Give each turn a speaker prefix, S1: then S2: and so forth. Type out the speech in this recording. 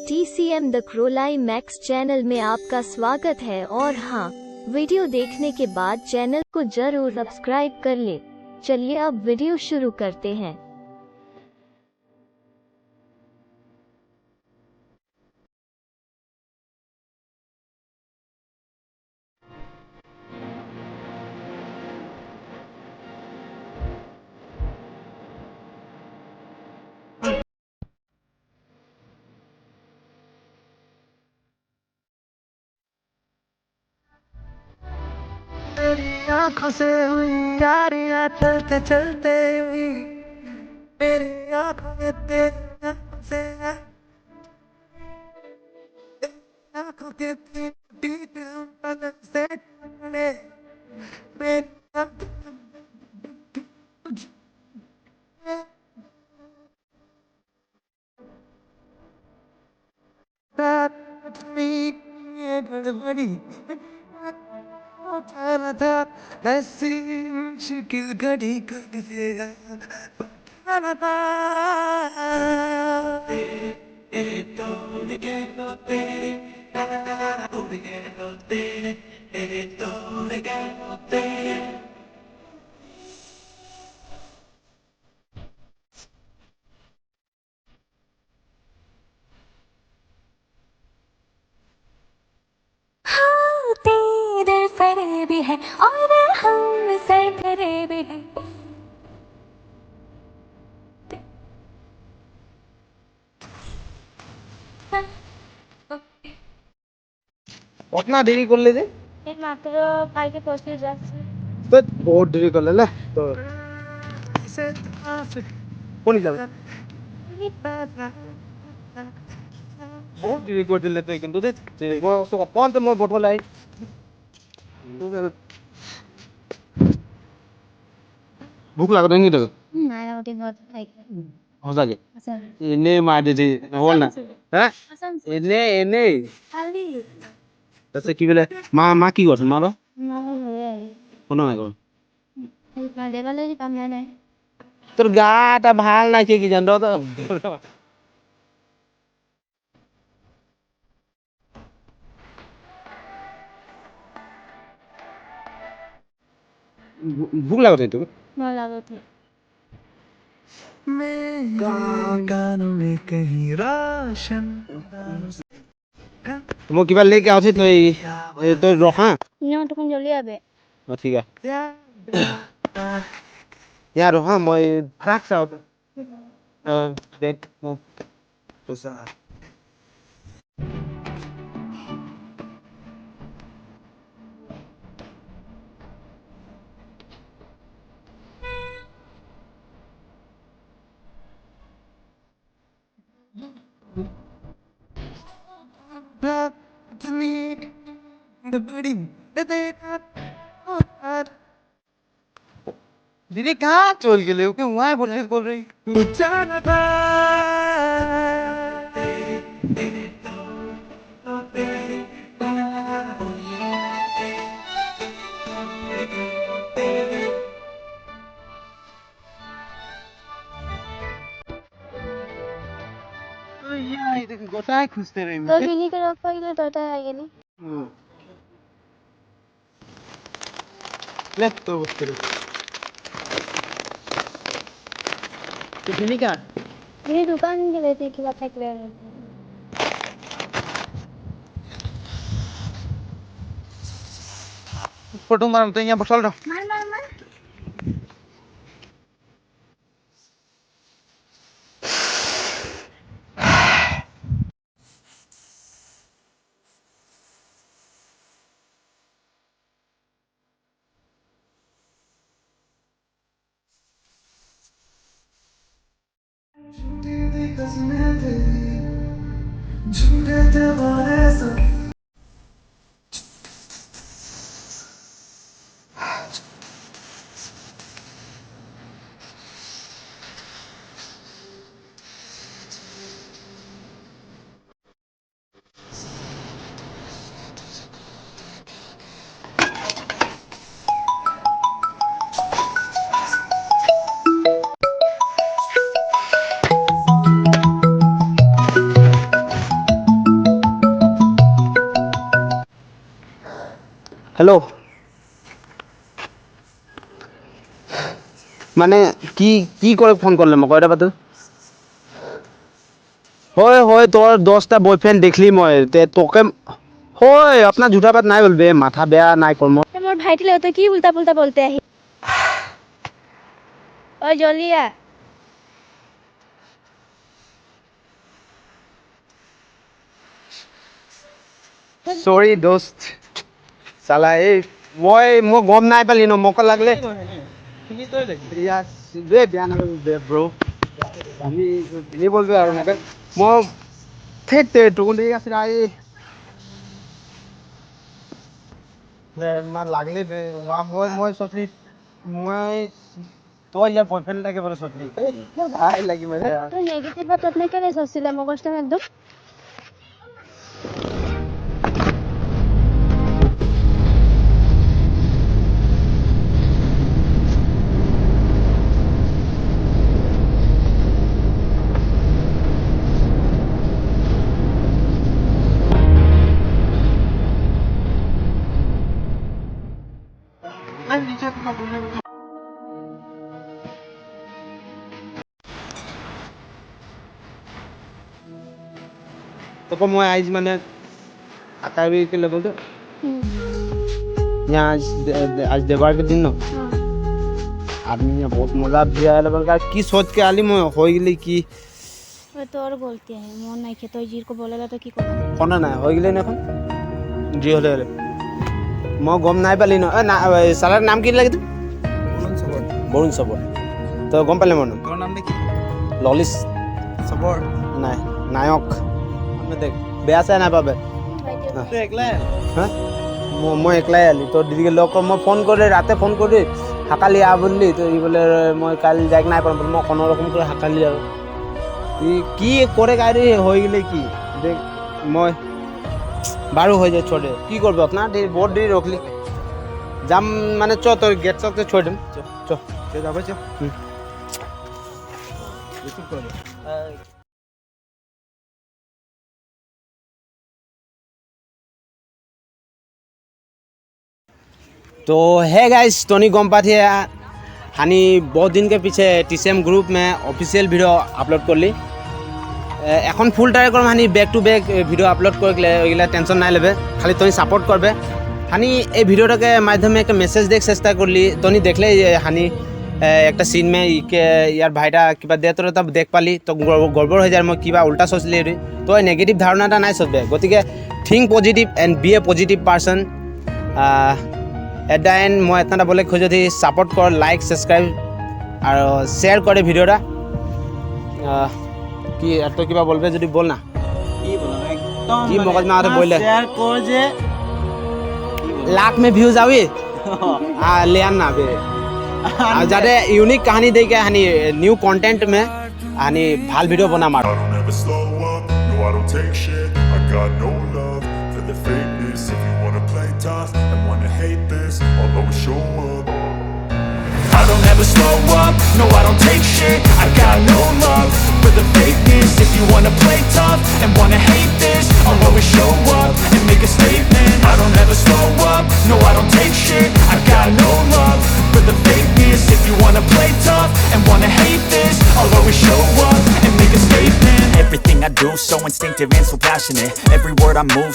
S1: TCM the क्रोलाई max channel में आपका स्वागत है और हाँ, वीडियो देखने के बाद चैनल को जरूर सब्सक्राइब कर ले। चलिए अब वीडियो शुरू करते हैं।
S2: तेरी आंखों से हुई यारियां चलते चलते हुई मेरी आंखों में तेरी आंखों से आंखों के बीच हम पलक से टकरे मेरी आंखों गड़बड़ी था ऐसी मुश्किल घड़ी कर दिया
S3: हाँ, तेरे फरे भी है और हम सर फरे भी है।
S2: কতনা দেরি করলে যে
S3: এই মাত্র কালকে পৌঁছে যাচ্ছে।
S2: বহুত দেরি করলে না তো কোন যাবে বহুত দেরি করে দিলে তুই কিন্তু কোন তো মই বটল আই ভোক লাগতে নি তোক
S3: নাই ওটি ঘৰত খাই
S2: সঁচাকে
S3: আছা
S2: এনেই মাৰ দিদি নহ'ল না হা এনেই
S3: খালি
S2: তাৰপিছত কি বোলে মা কি কৰিছে মা
S3: মই
S2: কোনো নাই কৰা
S3: ভালে ভালে কাম নাই
S2: তোর গাটা ভাল নাকি কি জানো তো ভোক লাগতে তো
S3: মই লাগতে
S2: মই কিবা লেকে আছি তুই তুই রহা
S3: ইমান তখন জলদি আবে
S2: ঠিক আছে ইয়ার রহা মই রাখ চাও দেখ তো সা दीदी कहाँ चल गए ओके वहाँ बोल रही गोटाई खुजते रही
S3: তো কিনি করে পাইলে তটা আইগেনি
S2: ले तो बसते रहो तो किनी का
S3: এই দোকান গেলে কিবা থাকলে
S2: फोटो मार तो यहाँ बसल रहो
S3: মার মার মার
S4: হেল্ল' মানে কি কি করে ফোন করলে মই কয়টা পাতো হয় হয় তোর 10টা বয়ফ্রেন্ড দেখলি মই তোকে হয় আপনার ঝুঠা বাত নাই বলবে মাথা বেয়া নাই কর্ম
S1: মোর ভাইটি লে তো কি উল্টা পুল্টা বলতে আহি ওই জলিয়া
S4: সরি দোস্ত সালা এই মই গম নাই পালি ন মোক লাগলে ইয়াস বে বেয়া না ব্রো আমি এই বলবে আর আমাকে মই থেতে টুকুন দিয়ে আছে আই মার লাগলে মই সচলি মই তো ইয়ার বয়ফ্রেন্ড লাগে বলে সচলি ভাই লাগি মানে
S1: তো নেগেটিভ বাতত নে কেনে সছিলে মগজটা একদম
S4: तो मैं आज मैंने अकावी के लेवल तो यहाँ आज देवार के दिन ना आदमी यहाँ बहुत मजा भी आया लेवल का की सोच के आली मैं हो गई की
S1: तो और बोलती है मन नहीं खे तो जीर को बोलेगा तो की करब
S4: कोना ना हो गई ना এখন জি হলে রে মই গম নাই পালি ন না সালার নাম কি লাগে তো বরুণ সবর তো গম পালে মন
S2: তোর নাম কি
S4: ললিস
S2: সবর
S4: নাই নায়ক আমি দেখ বেয়া চাই না পাবে
S2: তুই একলা
S4: হ্যাঁ মই একলাই আলি তোর দিদিকে লগ মই ফোন করে রাতে ফোন করে হাকালি আ বললি তো ই বলে মই কাল যাই নাই পারম মই কোনো রকম করে হাকালি আর কি করে গাড়ি হয়ে গেলে কি দেখ মই বারো হয়ে যায় ছোটে কি করবে আপনার বহুত দেরি রখলি যাম মানে চ তোর গেট চকতে ছোট দিম চ
S2: যাবে চ
S4: तो है गाइस टोनी गमपात है हानि बहुत दिन के पीछे टीसीएम ग्रुप में ऑफिशियल वीडियो अपलोड कर ली এখন ফুল ট্রাই করম হানি back to back video upload করলে ওইগুলা টেনশন নাই লেবে খালি তুমি সাপোর্ট করবে হানি এই ভিডিওটাকে মাধ্যমে একটা মেসেজ দেখ চেষ্টা করলি তুমি দেখলে হানি একটা সিন মে ইয়ার ভাইটা কিবা দে তোর তব দেখ পালি তো গড়বড় হয়ে যায় মই কিবা উল্টা সোচলি তো এই নেগেটিভ ধারণাটা নাই চলবে গতিকে think positive and be a positive person at the end মই এটা বলে খোঁজ যদি সাপোর্ট কর লাইক সাবস্ক্রাইব আর শেয়ার করে ভিডিওটা কি আর তো কিবা বলবে যদি বল না
S2: কি বলা একদম
S4: কি মগজ মারে বললে
S2: শেয়ার কর যে
S4: लाख में व्यूज आवे ले आना बे ज्यादा यूनिक कहानी दे के हानि न्यू कंटेंट में हानि भाल वीडियो बना मार
S5: I don't ever slow up, no I don't take shit. I got no love for the fakeness. If you wanna play tough and wanna hate this, I'll always show up. I don't ever slow up, no I don't take shit. I got no love for the fakeness. If you wanna play tough and wanna hate this, I'll always show up and make a statement. I don't ever slow up, no I don't take shit. I got no love for the fakeness. If you wanna play tough and wanna hate this, I'll always show up and make a statement. Everything I do so instinctive and so passionate. Every word I move